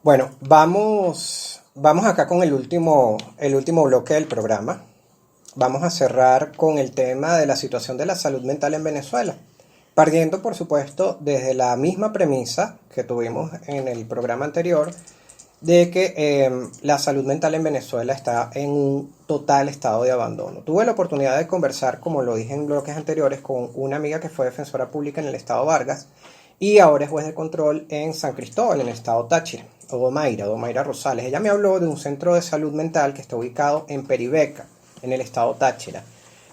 Bueno, vamos acá con el último bloque del programa. Vamos a cerrar con el tema de la situación de la salud mental en Venezuela, partiendo, por supuesto, desde la misma premisa que tuvimos en el programa anterior, de que la salud mental en Venezuela está en un total estado de abandono. Tuve la oportunidad de conversar, como lo dije en bloques anteriores, con una amiga que fue defensora pública en el estado Vargas y ahora es juez de control en San Cristóbal, en el estado Táchira, Domaira Rosales. Ella me habló de un centro de salud mental que está ubicado en Peribeca, en el estado Táchira,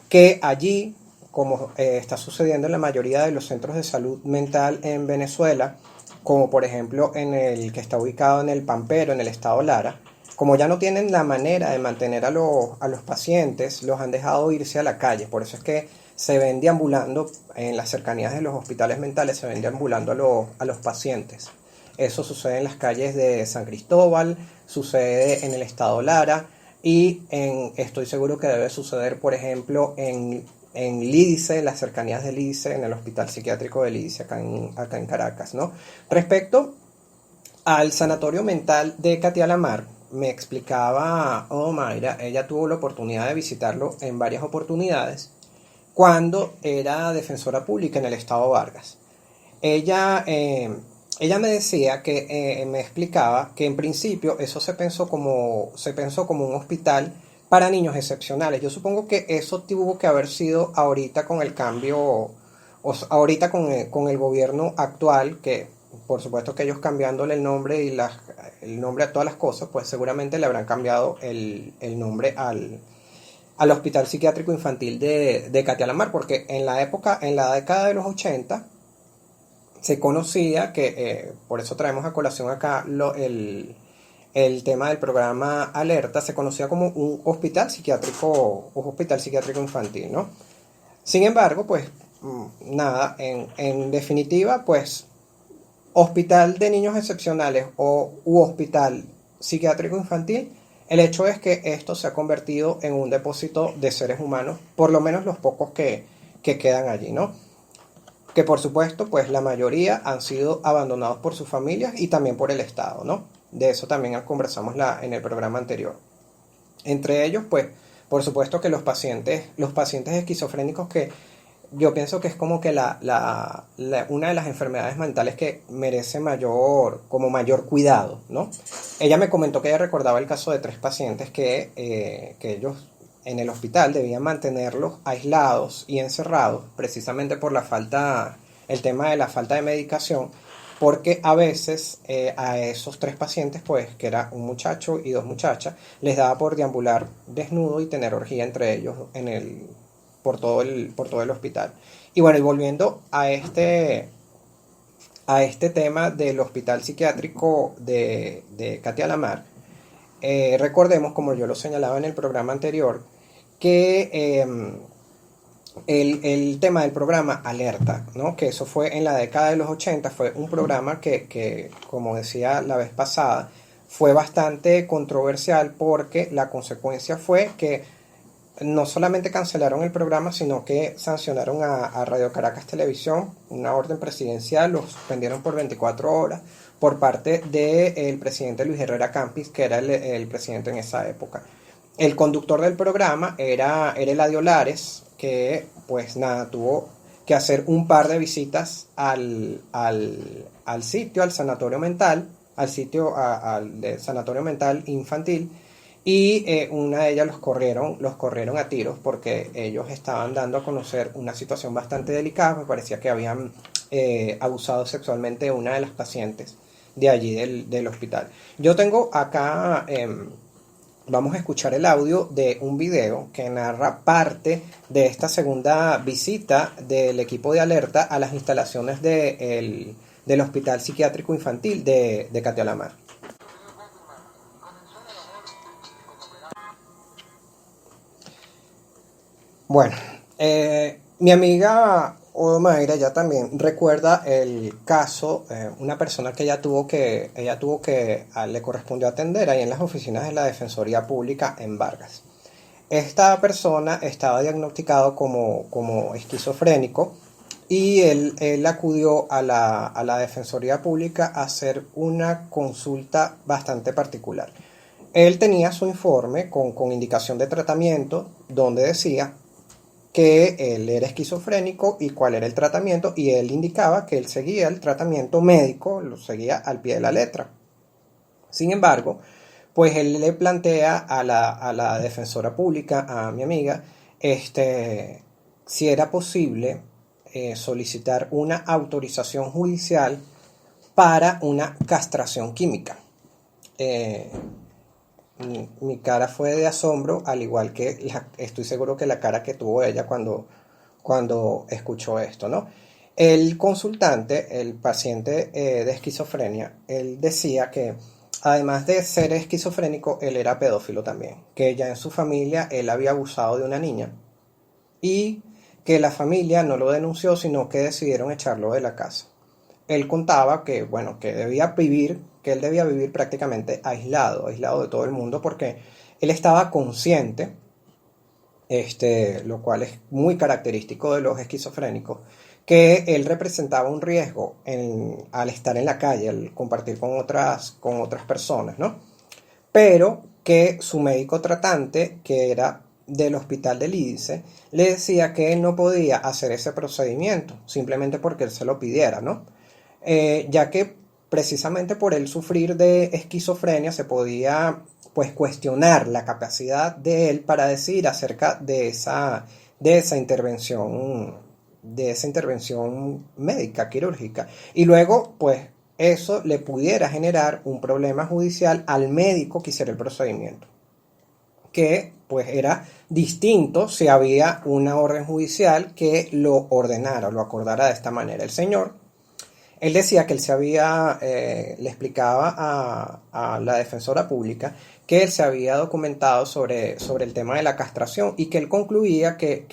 que allí, como está sucediendo en la mayoría de los centros de salud mental en Venezuela, como por ejemplo en el que está ubicado en el Pampero, en el estado Lara, como ya no tienen la manera de mantener a los pacientes, los han dejado irse a la calle. Por eso es que se ven deambulando en las cercanías de los hospitales mentales, se ven deambulando a los pacientes. Eso sucede en las calles de San Cristóbal, sucede en el estado Lara y estoy seguro que debe suceder, por ejemplo, en Lídice, en las cercanías de Lídice, en el hospital psiquiátrico de Lídice, acá en Caracas, ¿no? Respecto al sanatorio mental de Catialamar, me explicaba Mayra, ella tuvo la oportunidad de visitarlo en varias oportunidades cuando era defensora pública en el estado Vargas. Ella, ella me decía que, me explicaba que en principio eso se pensó como un hospital para niños excepcionales. Yo supongo que eso tuvo que haber sido ahorita con el cambio, ahorita con el gobierno actual, que por supuesto que ellos cambiándole el nombre el nombre a todas las cosas, pues seguramente le habrán cambiado el nombre al Hospital Psiquiátrico Infantil de Catialamar, porque en la década de los 80, se conocía que, por eso traemos a colación acá el tema del programa Alerta, se conocía como un hospital psiquiátrico infantil, ¿no? Sin embargo, pues nada, en definitiva, pues hospital de niños excepcionales u hospital psiquiátrico infantil, el hecho es que esto se ha convertido en un depósito de seres humanos, por lo menos los pocos que quedan allí, ¿no? Que por supuesto, pues la mayoría han sido abandonados por sus familias y también por el Estado, ¿no? De eso también conversamos en el programa anterior. Entre ellos, pues, por supuesto que los pacientes esquizofrénicos, que yo pienso que es como que una de las enfermedades mentales que merece como mayor cuidado, ¿no? Ella me comentó que ella recordaba el caso de 3 pacientes que ellos en el hospital debían mantenerlos aislados y encerrados precisamente por el tema de la falta de medicación, porque a veces a esos 3 pacientes, pues que era un muchacho y 2 muchachas, les daba por deambular desnudo y tener orgía entre ellos por todo el hospital. Y bueno, y volviendo a este tema del hospital psiquiátrico de Catialamar, recordemos, como yo lo señalaba en el programa anterior, que el tema del programa Alerta, ¿no? Que eso fue en la década de los 80, fue un programa que, como decía la vez pasada, fue bastante controversial porque la consecuencia fue que no solamente cancelaron el programa, sino que sancionaron a Radio Caracas Televisión, una orden presidencial, los suspendieron por 24 horas por parte del presidente Luis Herrera Campis, que era el presidente en esa época. El conductor del programa era Eladio Lares, que pues nada, tuvo que hacer un par de visitas al sitio, al sanatorio mental, al sanatorio mental infantil, y una de ellas los corrieron a tiros porque ellos estaban dando a conocer una situación bastante delicada. Me parecía que habían abusado sexualmente de una de las pacientes de allí del hospital. Yo tengo acá, vamos a escuchar el audio de un video que narra parte de esta segunda visita del equipo de Alerta a las instalaciones del Hospital Psiquiátrico Infantil de Catialamar. Bueno, mi amiga Odomaira ya también recuerda el caso, una persona que le correspondió atender ahí en las oficinas de la Defensoría Pública en Vargas. Esta persona estaba diagnosticado como esquizofrénico y él acudió a la Defensoría Pública a hacer una consulta bastante particular. Él tenía su informe con indicación de tratamiento donde decía que él era esquizofrénico y cuál era el tratamiento, y él indicaba que él seguía el tratamiento médico, lo seguía al pie de la letra. Sin embargo, pues él le plantea a la defensora pública, a mi amiga, si era posible solicitar una autorización judicial para una castración química. Eh, mi cara fue de asombro, al igual que estoy seguro que la cara que tuvo ella cuando escuchó esto, ¿no? El consultante, el paciente de esquizofrenia, él decía que además de ser esquizofrénico, él era pedófilo también, que ya en su familia él había abusado de una niña y que la familia no lo denunció, sino que decidieron echarlo de la casa. Él contaba que, bueno, que él debía vivir prácticamente aislado de todo el mundo, porque él estaba consciente, lo cual es muy característico de los esquizofrénicos, que él representaba un riesgo al estar en la calle, al compartir con otras personas, ¿no? Pero que su médico tratante, que era del hospital del IDICE, le decía que él no podía hacer ese procedimiento, simplemente porque él se lo pidiera, ¿no? Ya que precisamente por él sufrir de esquizofrenia se podía pues cuestionar la capacidad de él para decir acerca de esa intervención médica, quirúrgica. Y luego, pues, eso le pudiera generar un problema judicial al médico que hiciera el procedimiento, que pues era distinto si había una orden judicial que lo ordenara o lo acordara de esta manera. El señor, él decía que le explicaba a la defensora pública que él se había documentado sobre el tema de la castración, y que él concluía que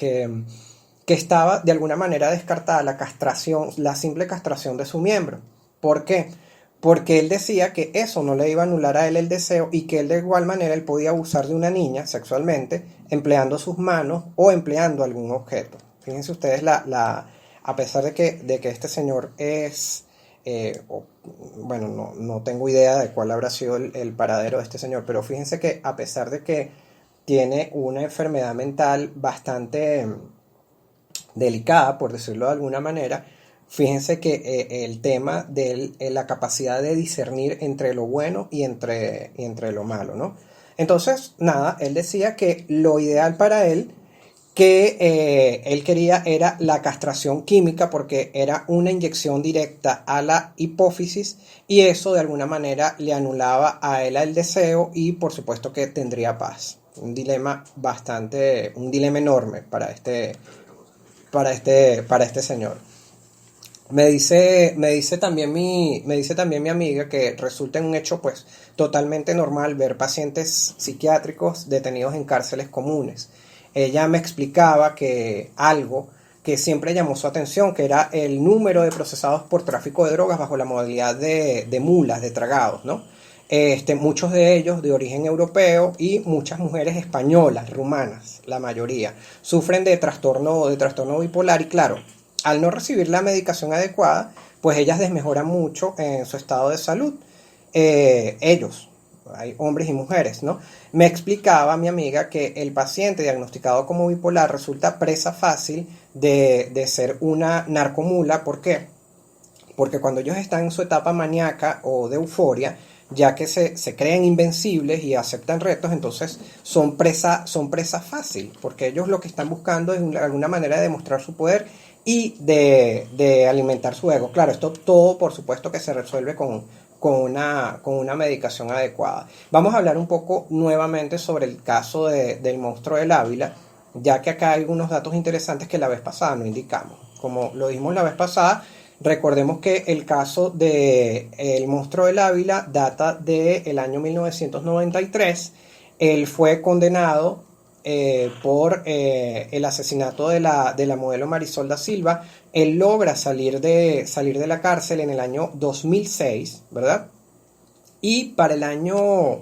estaba de alguna manera descartada la castración, la simple castración de su miembro. ¿Por qué? Porque él decía que eso no le iba a anular a él el deseo, y que él de igual manera él podía abusar de una niña sexualmente empleando sus manos o empleando algún objeto. Fíjense ustedes a pesar de que este señor es, bueno, no tengo idea de cuál habrá sido el paradero de este señor, pero fíjense que a pesar de que tiene una enfermedad mental bastante delicada, por decirlo de alguna manera, fíjense que el tema de la capacidad de discernir entre lo bueno y entre lo malo, ¿no? Entonces, nada, él decía que lo ideal para él, que él quería, era la castración química, porque era una inyección directa a la hipófisis, y eso de alguna manera le anulaba a él el deseo, y por supuesto que tendría paz. Un dilema enorme para este señor. Me dice también mi amiga que resulta en un hecho pues totalmente normal ver pacientes psiquiátricos detenidos en cárceles comunes. Ella me explicaba que algo que siempre llamó su atención, que era el número de procesados por tráfico de drogas bajo la modalidad de mulas, de tragados, ¿no? Muchos de ellos de origen europeo, y muchas mujeres españolas, rumanas, la mayoría, sufren de trastorno bipolar, y claro, al no recibir la medicación adecuada, pues ellas desmejoran mucho en su estado de salud. Ellos, hay hombres y mujeres, ¿no? Me explicaba mi amiga que el paciente diagnosticado como bipolar resulta presa fácil de ser una narcomula. ¿Por qué? Porque cuando ellos están en su etapa maníaca o de euforia, ya que se creen invencibles y aceptan retos, entonces son presa fácil, porque ellos lo que están buscando es alguna manera de demostrar su poder y de alimentar su ego. Claro, esto todo por supuesto que se resuelve con una medicación adecuada. Vamos a hablar un poco nuevamente sobre el caso del monstruo del Ávila, ya que acá hay algunos datos interesantes que la vez pasada no indicamos. Como lo dijimos la vez pasada, recordemos que el caso del monstruo del Ávila data del año 1993. Él fue condenado por el asesinato de la modelo Marisol da Silva. Él logra salir de la cárcel en el año 2006, ¿verdad? Y para el año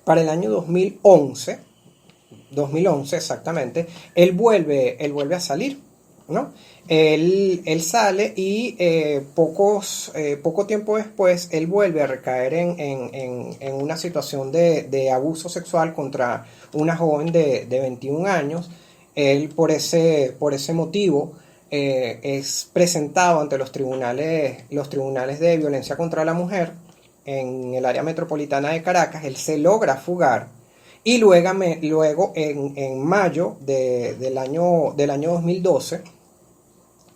2011 exactamente, él vuelve a salir, ¿no? Él sale y poco tiempo después él vuelve a recaer en una situación de abuso sexual contra una joven de 21 años. Él por ese motivo es presentado ante los tribunales de violencia contra la mujer en el área metropolitana de Caracas. Él se logra fugar y luego en mayo del año 2012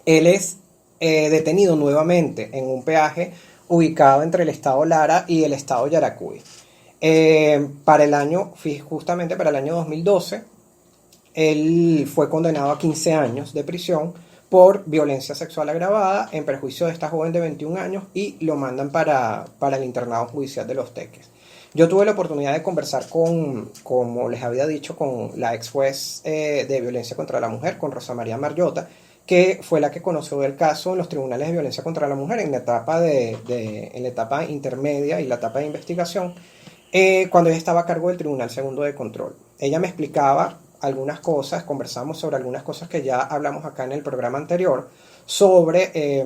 él es detenido nuevamente en un peaje ubicado entre el estado Lara y el estado Yaracuy. Justamente para el año 2012, él fue condenado a 15 años de prisión por violencia sexual agravada en perjuicio de esta joven de 21 años y lo mandan para el internado judicial de Los Teques. Yo tuve la oportunidad de conversar como les había dicho, con la ex juez de violencia contra la mujer, con Rosa María Marjota, que fue la que conoció el caso en los tribunales de violencia contra la mujer en la etapa, en la etapa intermedia y la etapa de investigación, cuando ella estaba a cargo del Tribunal Segundo de Control. Ella me explicaba algunas cosas, conversamos sobre algunas cosas que ya hablamos acá en el programa anterior, sobre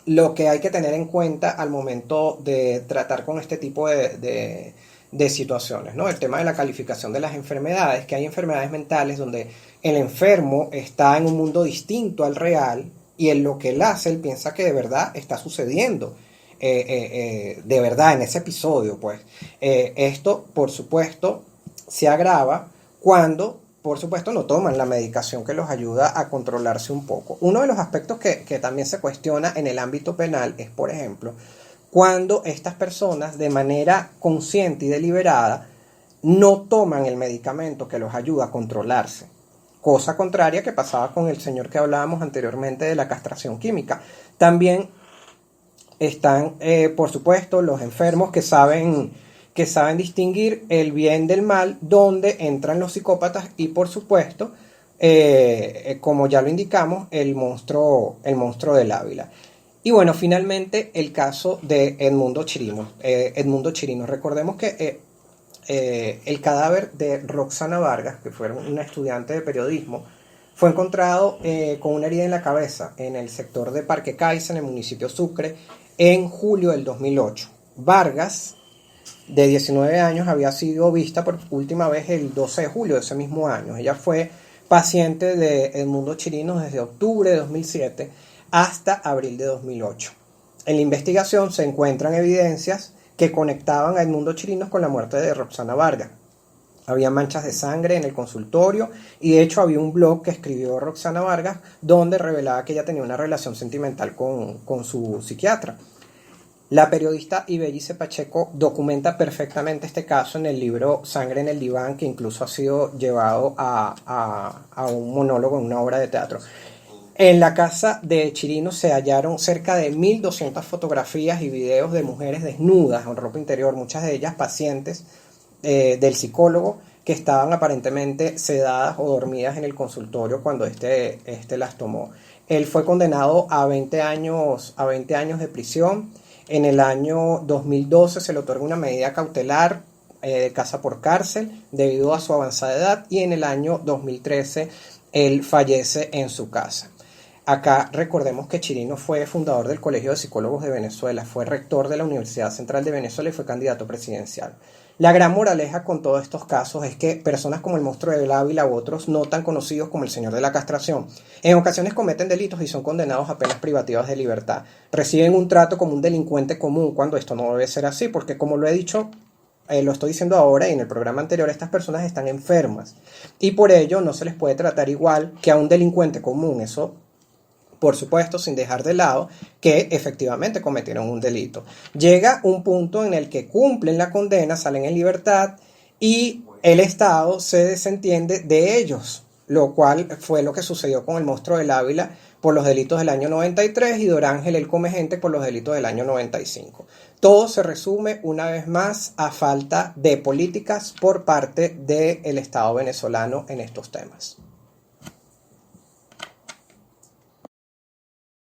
lo que hay que tener en cuenta al momento de tratar con este tipo de situaciones, ¿no? El tema de la calificación de las enfermedades, que hay enfermedades mentales donde el enfermo está en un mundo distinto al real y en lo que él hace, él piensa que de verdad está sucediendo, de verdad en ese episodio, pues. Esto, por supuesto, se agrava cuando, por supuesto, no toman la medicación que los ayuda a controlarse un poco. Uno de los aspectos que también se cuestiona en el ámbito penal es, por ejemplo, cuando estas personas de manera consciente y deliberada no toman el medicamento que los ayuda a controlarse. Cosa contraria que pasaba con el señor que hablábamos anteriormente de la castración química. También están, por supuesto, los enfermos que saben distinguir el bien del mal, donde entran los psicópatas y, por supuesto, como ya lo indicamos, el monstruo del Ávila. Y bueno, finalmente el caso de Edmundo Chirino. Recordemos que el cadáver de Roxana Vargas, que fue una estudiante de periodismo, fue encontrado con una herida en la cabeza en el sector de Parque Caiza, en el municipio Sucre, en julio del 2008. Vargas, de 19 años, había sido vista por última vez el 12 de julio de ese mismo año. Ella fue paciente de Edmundo Chirino desde octubre de 2007 hasta abril de 2008. En la investigación se encuentran evidencias que conectaban a Edmundo Chirinos con la muerte de Roxana Vargas. Había manchas de sangre en el consultorio y de hecho había un blog que escribió Roxana Vargas donde revelaba que ella tenía una relación sentimental con su psiquiatra. La periodista Ibellice Pacheco documenta perfectamente este caso en el libro Sangre en el diván, que incluso ha sido llevado a un monólogo en una obra de teatro. En la casa de Chirino se hallaron cerca de 1.200 fotografías y videos de mujeres desnudas en ropa interior, muchas de ellas pacientes del psicólogo que estaban aparentemente sedadas o dormidas en el consultorio cuando este las tomó. Él fue condenado a 20 años de prisión. En el año 2012 se le otorga una medida cautelar de casa por cárcel debido a su avanzada edad y en el año 2013 él fallece en su casa. Acá recordemos que Chirino fue fundador del Colegio de Psicólogos de Venezuela, fue rector de la Universidad Central de Venezuela y fue candidato presidencial. La gran moraleja con todos estos casos es que personas como el monstruo del Ávila u otros no tan conocidos como el señor de la castración, en ocasiones cometen delitos y son condenados a penas privativas de libertad. Reciben un trato como un delincuente común cuando esto no debe ser así, porque como lo he dicho, lo estoy diciendo ahora y en el programa anterior, estas personas están enfermas y por ello no se les puede tratar igual que a un delincuente común. Eso, por supuesto, sin dejar de lado que efectivamente cometieron un delito. Llega un punto en el que cumplen la condena, salen en libertad y el Estado se desentiende de ellos, lo cual fue lo que sucedió con el monstruo del Ávila por los delitos del año 93 y Dorángel el Comegente por los delitos del año 95. Todo se resume una vez más a falta de políticas por parte del Estado venezolano en estos temas.